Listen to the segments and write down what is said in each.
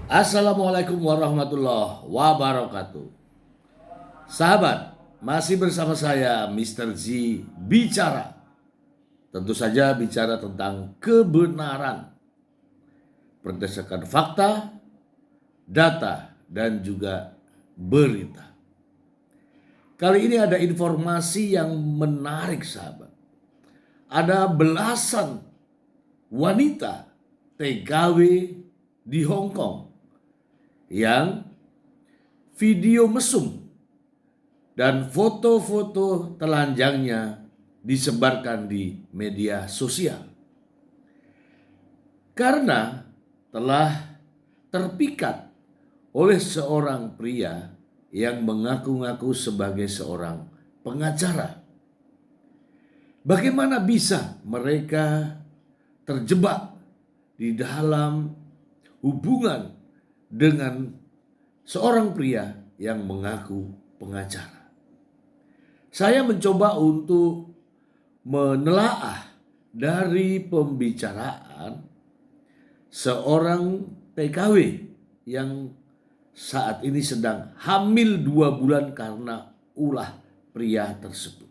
Assalamualaikum warahmatullahi wabarakatuh. Sahabat, masih bersama saya Mr. Z bicara. Tentu saja bicara tentang kebenaran berdasarkan fakta, data, dan juga berita. Kali ini ada informasi yang menarik, sahabat. Ada belasan wanita TKW di Hong Kong yang video mesum dan foto-foto telanjangnya disebarkan di media sosial karena telah terpikat oleh seorang pria yang mengaku-ngaku sebagai seorang pengacara. Bagaimana bisa mereka terjebak di dalam hubungan dengan seorang pria yang mengaku pengacara? Saya mencoba untuk menelaah dari pembicaraan seorang TKW yang saat ini sedang hamil 2 bulan karena ulah pria tersebut.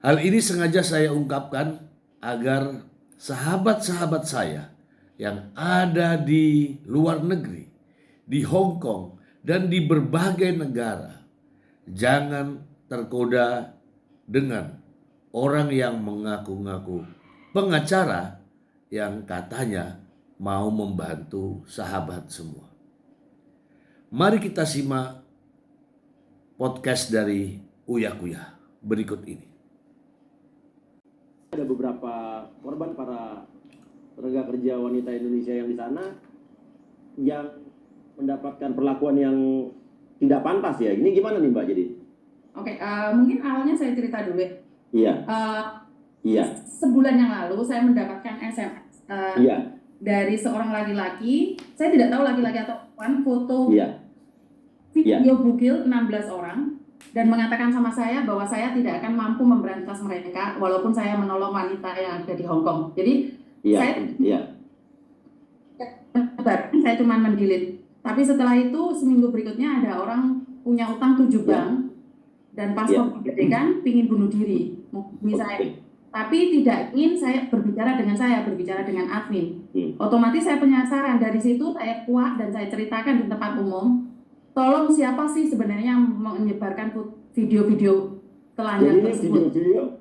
Hal ini sengaja saya ungkapkan agar sahabat-sahabat saya yang ada di luar negeri, di Hong Kong, dan di berbagai negara, jangan tergoda dengan orang yang mengaku-ngaku pengacara yang katanya mau membantu sahabat semua. Mari kita simak podcast dari Uya Kuya berikut ini. Ada beberapa korban para tenaga kerja wanita Indonesia yang di sana yang mendapatkan perlakuan yang tidak pantas ya. Ini gimana nih Mbak jadi? Oke, mungkin awalnya saya cerita dulu ya. Iya, iya, Sebulan yang lalu saya mendapatkan SMS iya, dari seorang laki-laki. Saya tidak tahu laki-laki atau perempuan, foto iya, video bugil 16 orang dan mengatakan sama saya bahwa saya tidak akan mampu memberantas mereka walaupun saya menolong wanita yang ada di Hong Kong. Jadi iya, iya, saya cuma mendelete. Tapi setelah itu seminggu berikutnya ada orang punya utang 7 bank dan pas memperbedaan pingin bunuh diri, menghubungi saya. Tapi tidak ingin saya berbicara dengan admin. Otomatis saya penasaran, dari situ saya kuat dan saya ceritakan di tempat umum. Tolong siapa sih sebenarnya yang menyebarkan video-video telanjang tersebut?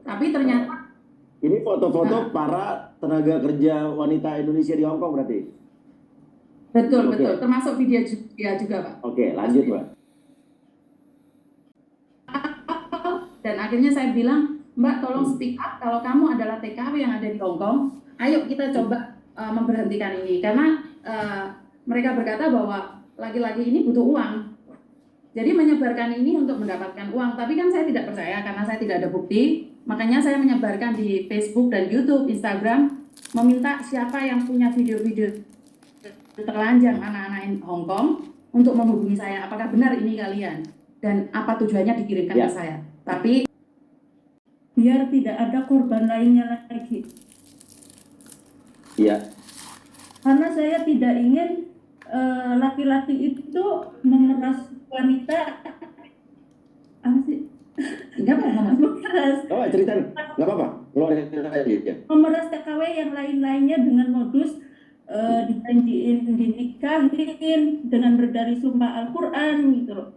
Tapi ternyata ini foto-foto para tenaga kerja wanita Indonesia di Hong Kong berarti? betul, termasuk video juga Pak. Oke, lanjut Mbak. Dan akhirnya saya bilang, Mbak tolong speak up, kalau kamu adalah TKW yang ada di Hong Kong, ayo kita coba memberhentikan ini. Karena mereka berkata bahwa laki-laki ini butuh uang. Jadi menyebarkan ini untuk mendapatkan uang. Tapi kan saya tidak percaya karena saya tidak ada bukti. Makanya saya menyebarkan di Facebook dan YouTube, Instagram, meminta siapa yang punya video-video telanjang anak-anak Hong Kong untuk menghubungi saya. Apakah benar ini kalian? Dan apa tujuannya dikirimkan ke saya? Tapi biar tidak ada korban lainnya lagi. Iya. Karena saya tidak ingin laki-laki itu memeras wanita. Apa sih? enggak apa-apa. Memeras. Oh, cerita. Nggak apa-apa. Memeras TKW yang lain-lainnya dengan modus dijanjiin dinikahin dengan berdari sumpah Al-Quran gitu loh.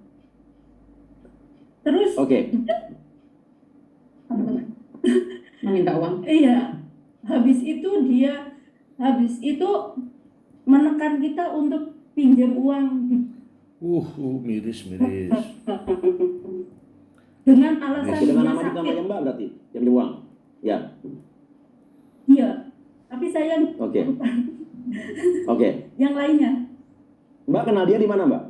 Terus meminta uang. Iya. Habis itu menekan kita untuk pinjam uang. Miris. Dengan alasan dengan dia nama sakit. namanya Mbak berarti yang di uang. Ya. Iya. Tapi saya Oke. Yang lainnya. Mbak kenal dia di mana, Mbak?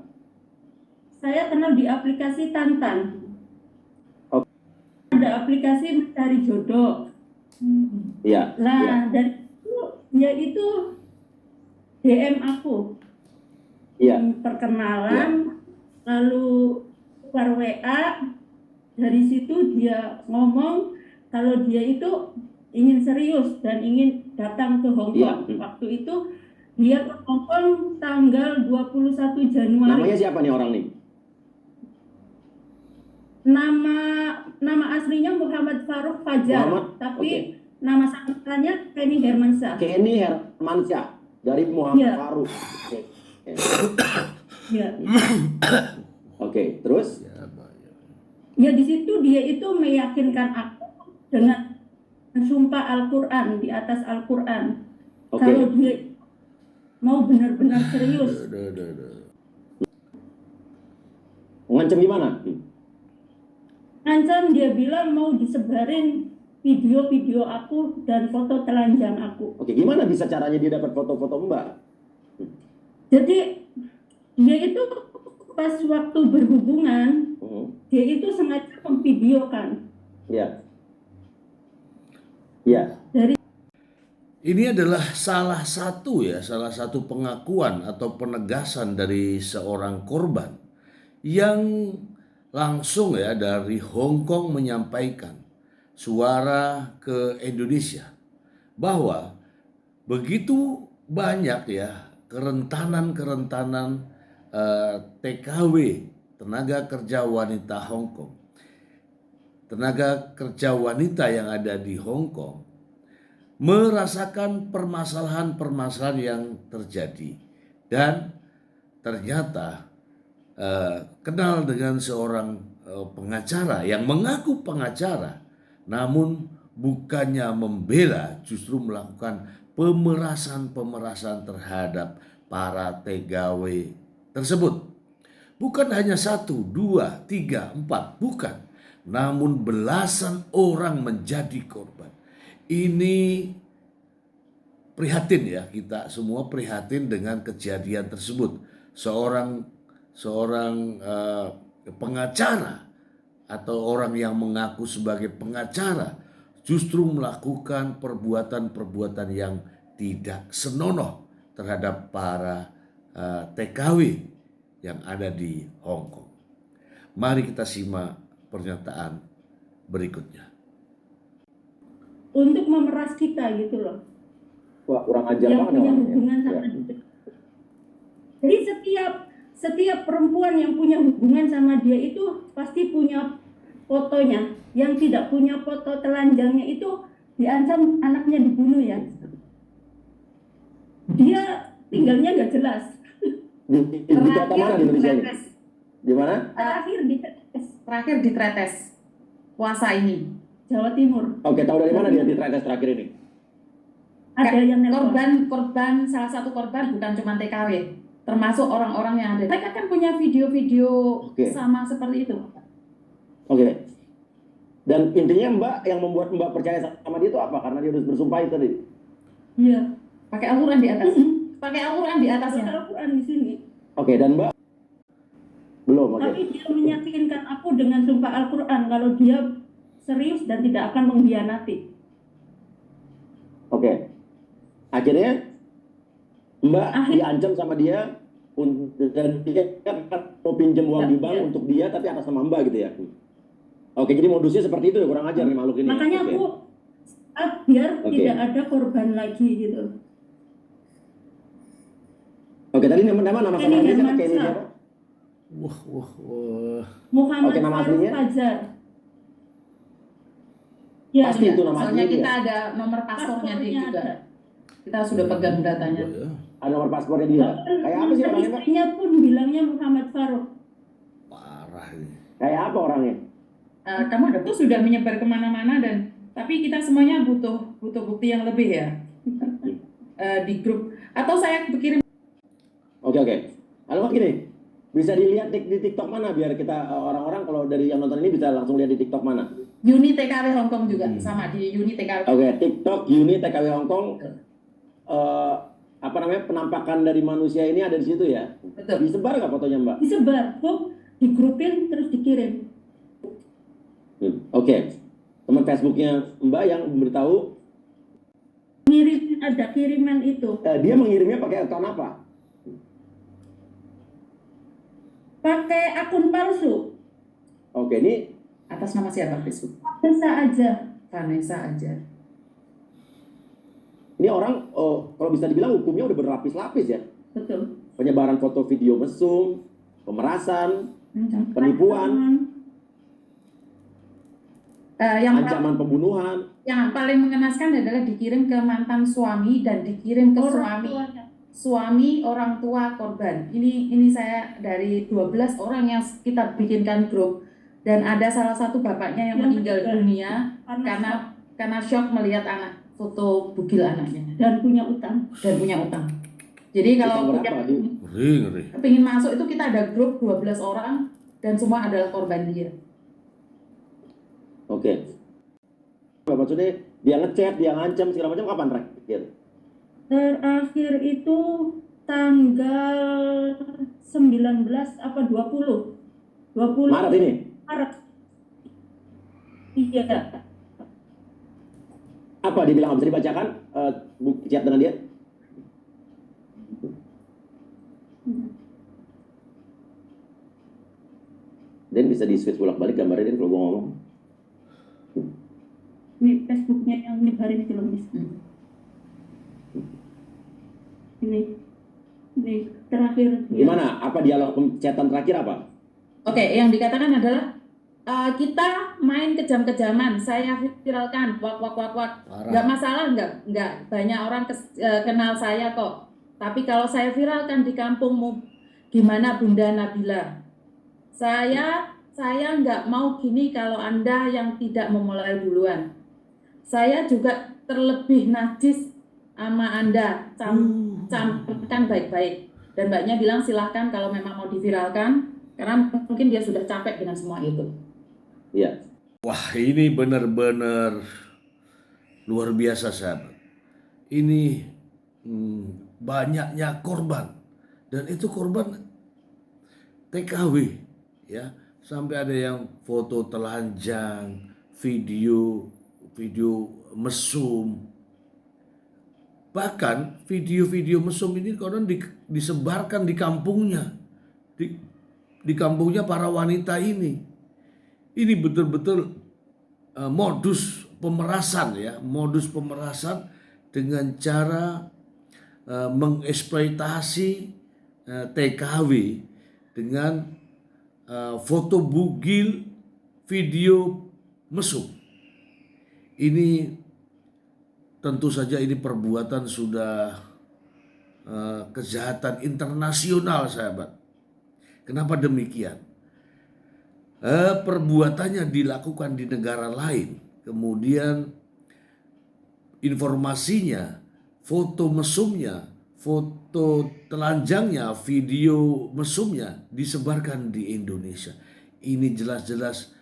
Saya kenal di aplikasi Tantan. Ada aplikasi mencari jodoh. Iya. Nah, dan dia itu DM aku. Iya. Perkenalan, lalu keluar WA. Dari situ dia ngomong kalau dia itu ingin serius dan ingin datang ke Hong Kong. Waktu itu Dia ke Hongkong tanggal 21 Januari. Namanya siapa nih orang nih? Nama aslinya Muhammad Faruk Fajar, Muhammad? tapi Oke. nama samarannya Kenny Hermansyah. Kenny Hermansyah dari Muhammad Iya. Faruk. Oke. Ya. Oke, terus? Ya, Mbak, ya. Ya di situ dia itu meyakinkan aku dengan sumpah Al-Quran, di atas Al-Quran. Oke. Kalau dia mau benar-benar serius, Aduh. Ngancam gimana? ancam dia bilang mau disebarin video-video aku dan foto telanjang aku. Oke, gimana bisa caranya dia dapat foto-foto Mbak? Jadi dia itu pas waktu berhubungan, dia itu sengaja memvideokan. Ya. Ya. Dari Ini adalah salah satu pengakuan atau penegasan dari seorang korban yang langsung ya dari Hong Kong menyampaikan suara ke Indonesia bahwa begitu banyak ya kerentanan TKW, tenaga kerja wanita Hong Kong, tenaga kerja wanita yang ada di Hong Kong merasakan permasalahan-permasalahan yang terjadi dan ternyata kenal dengan seorang pengacara yang mengaku pengacara namun bukannya membela, justru melakukan pemerasan terhadap para TKW tersebut. Bukan hanya 1, 2, 3, 4, bukan, namun belasan orang menjadi korban. Ini prihatin ya, kita semua prihatin dengan kejadian tersebut. Seorang pengacara atau orang yang mengaku sebagai pengacara justru melakukan perbuatan-perbuatan yang tidak senonoh terhadap para TKW yang ada di Hong Kong. Mari kita simak pernyataan berikutnya. untuk memeras kita gitu loh. Wah, kurang ajar Yang banget punya orangnya. hubungan sama Ya. dia. Jadi setiap perempuan yang punya hubungan sama dia itu pasti punya fotonya. Yang tidak punya foto telanjangnya itu diancam anaknya dibunuh ya. Dia tinggalnya nggak jelas. Di kota mana di Indonesia ini? Di mana? Terakhir di Tretes puasa ini. Jawa Timur. Oke, tahu dari mana dia di terakhir ini? Ada yang nelpon. Korban salah satu korban bukan cuma TKW, termasuk orang-orang yang ada. Mereka kan punya video-video sama seperti itu. Oke. Dan intinya Mbak yang membuat Mbak percaya sama dia itu apa? Karena dia harus bersumpah itu tadi. Iya. Pakai Al-Quran di atas. Pakai Al-Quran di atasnya. Al-Quran di sini. Oke, dan Mbak belum. Oke. Tapi dia meyakinkan aku dengan sumpah Al-Quran kalau dia serius dan tidak akan mengkhianati. Oke. Akhirnya Mbak diancam sama dia dan dia kan mau pinjam uang di bank untuk dia tapi atas nama Mbak gitu ya. Oke, jadi modusnya seperti itu ya, kurang ajar nih makhluk ini. Makanya aku biar tidak ada korban lagi gitu. Oke, tadi nama samaran dia siapa? Kenny siapa? Wah. Muhammad Oke, nama Faruk aslinya? Fajar. Ya, Pasti itu nama soalnya aslinya kita dia. ada nomor paspornya dia paspornya juga. ada. Kita sudah pegang datanya. Ada nomor paspornya dia. Kayak apa sih orangnya, Mbak? Istrinya pun bilangnya Muhammad Faruk. Parah ini. Kayak apa orangnya? Kamu itu sudah menyebar kemana-mana dan tapi kita semuanya butuh bukti yang lebih ya. Di grup atau saya kirim. Oke. Lalu gini, bisa dilihat di TikTok mana biar kita orang-orang kalau dari yang nonton ini bisa langsung lihat di TikTok mana? Uni TKW Hong Kong juga sama di Uni TKW. Oke, TikTok Uni TKW Hong Kong. Penampakan dari manusia ini ada di situ ya? Betul. Disebar nggak fotonya Mbak? Disebar, digrupin terus dikirim. Oke. Teman Facebooknya Mbak yang memberitahu. Ada kiriman itu. Dia mengirimnya pakai akun apa? Pakai akun palsu. Oke, ini Atas nama siapa Facebook? Vanessa aja. Vanessa aja. Ini orang kalau bisa dibilang hukumnya udah berlapis-lapis ya. Betul. Penyebaran foto video mesum, pemerasan, penipuan, yang ancaman pembunuhan. paling mengenaskan adalah dikirim ke mantan suami dan dikirim ke suami orang tua korban. Ini saya dari 12 orang yang kita bikinkan grup, dan ada salah satu bapaknya yang meninggal dunia karena shock melihat anak, foto bugil anaknya dan punya utang. Jadi kalau Utang berapa, yang Di? Ngeri. pengen masuk itu kita ada grup 12 orang dan semua adalah korban dia. Oke. Maksudnya dia ngechat, dia ngancam segala macam, kapan terakhir? Terakhir itu tanggal 19 apa 20? 20 Maret ini? Maret. Iya. Apa dibilang, bisa dibacakan bukti chat dengan dia? Dan bisa di switch bolak-balik gambarnya Dan kalau gua ngomong. Ini Facebooknya yang nyebarin itu loh, Miss. Ini terakhir dia. Gimana? Apa dialog chatan terakhir apa? Oke, yang dikatakan adalah kita main kejam-kejaman, saya viralkan, wak. Parah. Nggak masalah, nggak banyak orang kenal saya kok. Tapi kalau saya viralkan di kampungmu, gimana Bunda Nabila? Saya nggak mau gini kalau Anda yang tidak memulai duluan. Saya juga terlebih najis sama Anda, camkan baik-baik. Dan mbaknya bilang silahkan kalau memang mau diviralkan, karena mungkin dia sudah capek dengan semua itu. Iya. Wah, ini benar-benar luar biasa, sahabat. Ini banyaknya korban, dan itu korban TKW, ya. Sampai ada yang foto telanjang, video mesum. Bahkan video-video mesum ini konon disebarkan di kampungnya. Di kampungnya para wanita ini. Ini betul-betul modus pemerasan, ya, modus pemerasan dengan cara mengeksploitasi TKW dengan foto bugil, video mesum. Ini tentu saja ini perbuatan sudah kejahatan internasional, sahabat. Kenapa demikian? Perbuatannya dilakukan di negara lain, kemudian informasinya, foto mesumnya, foto telanjangnya, video mesumnya disebarkan di Indonesia. Ini jelas-jelas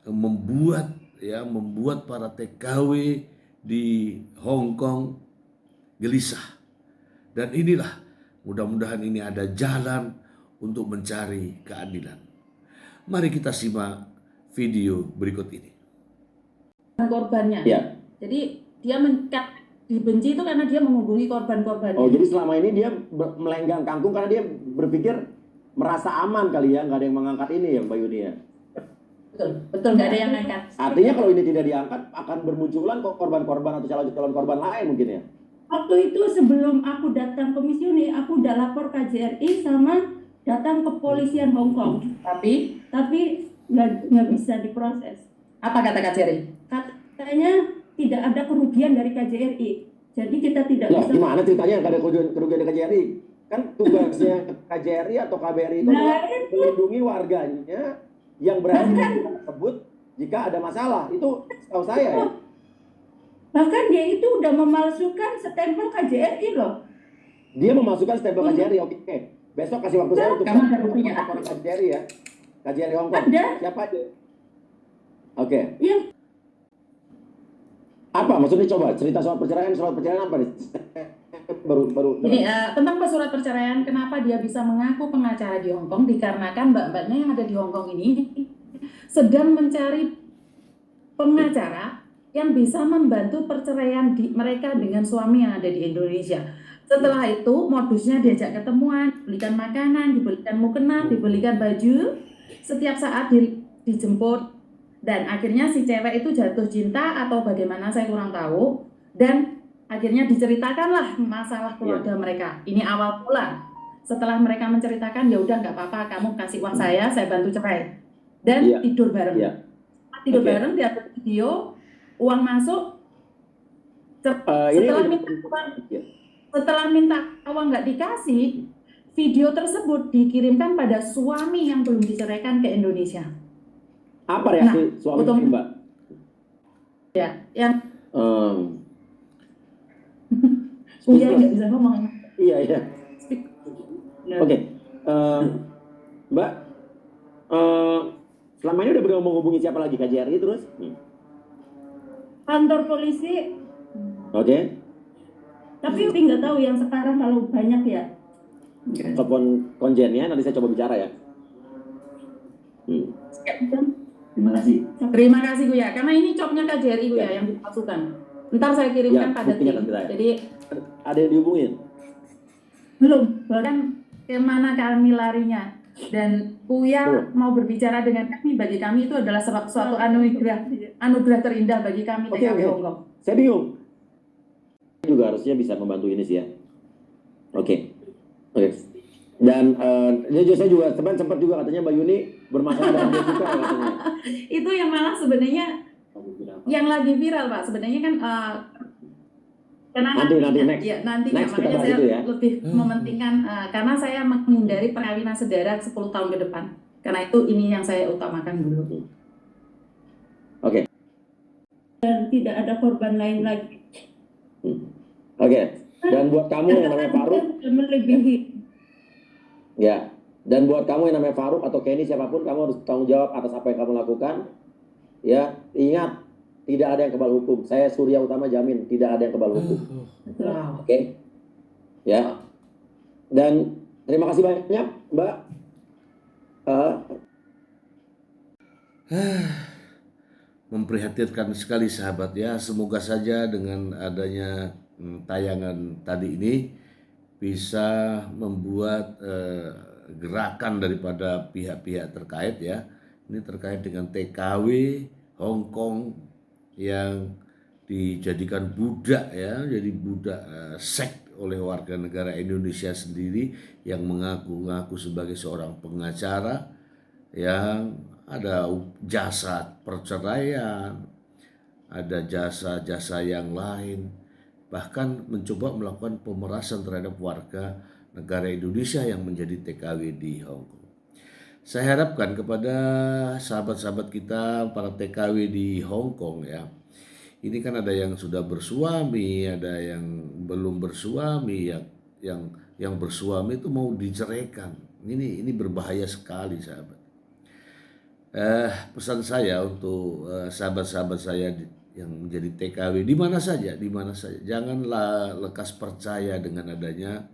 membuat para TKW di Hong Kong gelisah. Dan inilah, mudah-mudahan ini ada jalan untuk mencari keadilan. Mari kita simak video berikut ini. Korbannya. Ya. Jadi dia dibenci itu karena dia menghubungi korban-korbannya. Oh, jadi selama ini dia melenggang kangkung karena dia berpikir merasa aman kali ya, nggak ada yang mengangkat ini ya, Mbak Yuni ya. Betul, nggak ada yang ngangkat. Artinya kalau ini tidak diangkat akan bermunculan kok korban-korban atau calon korban lain mungkin ya. Waktu itu sebelum aku datang ke Miss Yuni, aku udah lapor KJRI sama datang ke kepolisian Hong Kong. Tapi nggak bisa diproses. apa kata Kak Jerry? Katanya tidak ada kerugian dari KJRI. Jadi kita tidak Loh, bisa. gimana ceritanya nggak ada kerugian dari KJRI? Kan tugasnya KJRI atau KBRI itu adalah melindungi warganya yang berada di daerah tersebut jika ada masalah. Itu setahu saya ya. Bahkan dia itu udah memalsukan stempel KJRI loh. Dia memasukkan stempel KJRI, oke. Besok kasih waktu saya untuk Kamu ada buktinya? lapor KJRI ya. KJRI Hong Kong. Ada. Siapa aja? Oke. Yang Apa maksudnya, coba cerita soal perceraian apa nih? baru Ini tentang surat perceraian, kenapa dia bisa mengaku pengacara di Hong Kong? Dikarenakan mbak-mbaknya yang ada di Hong Kong ini sedang mencari pengacara yang bisa membantu perceraian mereka dengan suami yang ada di Indonesia. Setelah itu modusnya diajak ketemuan, dibelikan makanan, dibelikan mukena, dibelikan baju, setiap saat dijemput, dan akhirnya si cewek itu jatuh cinta atau bagaimana saya kurang tahu, dan akhirnya diceritakanlah masalah keluarga mereka. Ini awal pula. Setelah mereka menceritakan, ya udah nggak apa-apa, kamu kasih uang saya bantu cerai dan Iya. tidur bareng. Iya. Tidur Oke. bareng, lihat video, uang masuk. Ini Setelah minta uang nggak dikasih, video tersebut dikirimkan pada suami yang belum diceraikan ke Indonesia. apa reaksi suami untuk- Mbak? Ya, yang Speechless. nggak bisa ngomong. Iya. Nah, Oke. Mbak, selama ini udah pernah menghubungi siapa lagi, KJRI terus? Kantor polisi, Oke. tapi nggak tahu yang sekarang kalau banyak ya. Telepon konjennya, nanti saya coba bicara ya. Terima kasih. Terima kasih Guya, karena ini copnya KJRI Guya yang dimasukkan. Ntar saya kirimkan Ya, pada buktinya tim. nanti saya. Jadi Ada yang dihubungin? Belum. kan kemana kami larinya, dan Uya Belum. mau berbicara dengan kami, bagi kami itu adalah suatu anugerah terindah bagi kami Oke, TKW oke. Hongkong. Saya bingung. Saya juga harusnya bisa membantu ini sih ya. Oke. Dan saya juga sempat juga katanya Mbak Yuni bermasalah dengan Jessica katanya. Itu yang malah sebenarnya yang lagi viral Pak, sebenarnya kan karena Nanti next. ya, nantinya Next kita makanya bahas saya itu ya. lebih mementingkan karena saya menghindari perkawinan sedara 10 tahun ke depan. Karena itu ini yang saya utamakan dulu. Oke. Dan tidak ada korban lain lagi. Oke. Dan buat kamu yang namanya Faruk, Melebihi. ya. Dan buat kamu yang namanya Faruk atau Kenny siapapun, kamu harus tanggung jawab atas apa yang kamu lakukan. Ya, ingat, tidak ada yang kebal hukum. Saya Surya Utama jamin tidak ada yang kebal hukum. Wow. Oke. Ya. Dan terima kasih banyak, Mbak. Memprihatinkan sekali sahabat ya. Semoga saja dengan adanya tayangan tadi ini bisa membuat gerakan daripada pihak-pihak terkait ya. Ini terkait dengan TKW Hong Kong yang dijadikan budak ya, jadi budak seks oleh warga negara Indonesia sendiri yang mengaku-ngaku sebagai seorang pengacara yang ada jasa perceraian, ada jasa-jasa yang lain, bahkan mencoba melakukan pemerasan terhadap warga negara Indonesia yang menjadi TKW di Hong Kong. Saya harapkan kepada sahabat-sahabat kita para TKW di Hong Kong ya, ini kan ada yang sudah bersuami, ada yang belum bersuami, yang bersuami itu mau diceraikan. Ini berbahaya sekali sahabat. Pesan saya untuk sahabat-sahabat saya yang menjadi TKW di mana saja, janganlah lekas percaya dengan adanya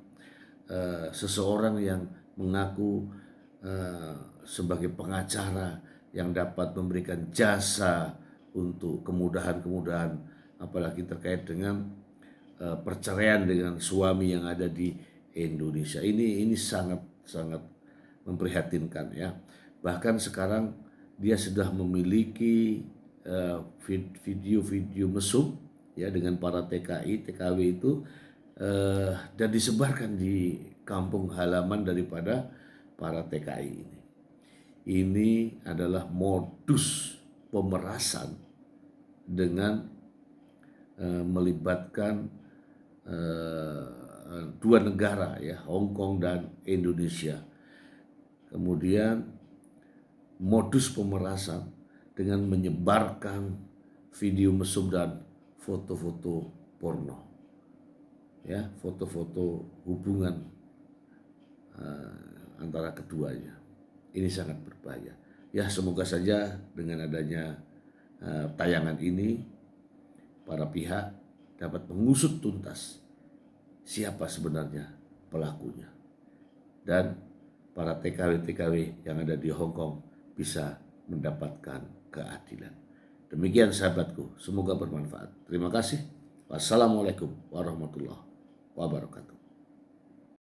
seseorang yang mengaku sebagai pengacara yang dapat memberikan jasa untuk kemudahan-kemudahan, apalagi terkait dengan perceraian dengan suami yang ada di Indonesia. Ini sangat memprihatinkan ya. Bahkan sekarang dia sudah memiliki video-video mesum ya dengan para TKW itu dan disebarkan di kampung halaman daripada para TKI ini. Ini adalah modus pemerasan dengan melibatkan dua negara ya, Hong Kong dan Indonesia. Kemudian modus pemerasan dengan menyebarkan video mesum dan foto-foto porno. Ya, foto-foto hubungan antara keduanya. Ini sangat berbahaya. Ya, semoga saja dengan adanya tayangan ini para pihak dapat mengusut tuntas siapa sebenarnya pelakunya. Dan para TKW-TKW yang ada di Hong Kong bisa mendapatkan keadilan. Demikian sahabatku, semoga bermanfaat. Terima kasih. Wassalamualaikum warahmatullahi wabarakatuh.